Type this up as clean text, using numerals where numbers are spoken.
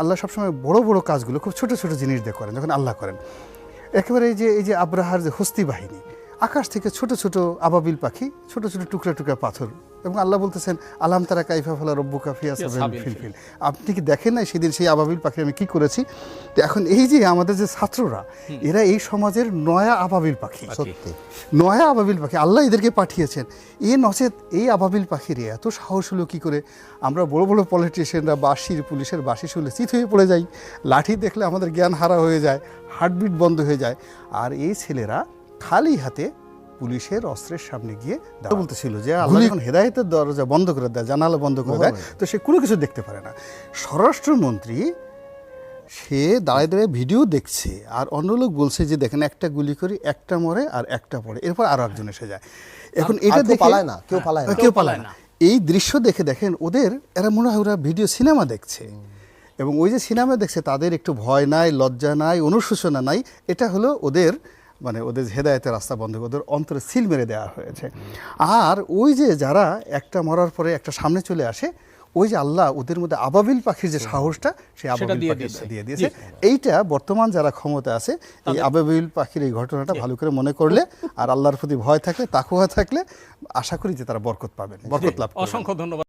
আল্লাহ সবসময় বড় বড় কাজগুলো খুব ছোট ছোট জিনিস দিয়ে করেন। যখন আল্লাহ করেন একেবারে এই যে আব্রাহার যে হস্তি বাহিনী, আকাশ থেকে ছোট ছোট আবাবিল পাখি, ছোট ছোট টুকরা টুকরা পাথর, এবং আল্লাহ বলতেছেন আলাম তারা কাইফা ফালা রব্বুকা ফি আসহাবিল ফিল। আপনি কি দেখেন না সেদিন সেই আবাবিল পাখি আমি কি করেছি? তো এখন এই যে আমাদের যে ছাত্ররা, এরা এই সমাজের নয়া আবাবিল পাখি, সত্যি নয়া আবাবিল পাখি আল্লাহ এদেরকে পাঠিয়েছেন। এ নচেত এই আবাবিল পাখির এত সাহস হলো কী করে? আমরা বড় বড় পলিটিশিয়ানরা বাঁশির পুলিশের বাঁশি শুনলে চিত হয়ে পড়ে যাই, লাঠি দেখলে আমাদের জ্ঞান হারা হয়ে যায়, হার্টবিট বন্ধ হয়ে যায়। আর এই ছেলেরা খালি হাতে পুলিশের অস্ত্রের সামনে গিয়ে বলতেছিল যে আল্লাহ যখন হেদায়েতের দরজা বন্ধ করে দেয়, জানালা বন্ধ করে দেয়, তো সে কোনো কিছু দেখতে পারে না। স্বরাষ্ট্রমন্ত্রী সে দাঁড়ায় দাঁড়িয়ে ভিডিও দেখছে, আর অন্য লোক বলছে যে দেখেন একটা গুলি করি, একটা মরে আর একটা পড়ে, এরপর আরো একজন এসে যায়। এখন এটা দেখে কেউ পালায় না। এই দৃশ্য দেখে দেখেন এরা মনে হয় ওরা ভিডিও সিনেমা দেখছে, এবং ওই যে সিনেমা দেখছে তাদের একটু ভয় নাই, লজ্জা নাই, অনুশোচনা নাই। এটা হলো ওদের হেদায়েতের রাস্তা বন্ধ করে ওদের অন্তরে সিল মেরে দেওয়া হয়েছে। আর ওই যে যারা একটা মরার পরে একটা সামনে চলে আসে, ওই যে আল্লাহ ওদের মধ্যে আবাবিল পাখির যে সাহসটা, সেই আবাবিল পাখিটা দিয়ে দিয়েছে। এইটা বর্তমান যারা ক্ষমতা আছে, এই আবাবিল পাখির এই ঘটনাটা ভালো করে মনে করলে আর আল্লাহর প্রতি ভয় থাকলে, তাকওয়া থাকলে, আশা করি যে তারা বরকত পাবেন, বরকত লাভ করবেন। অসংখ্য ধন্যবাদ।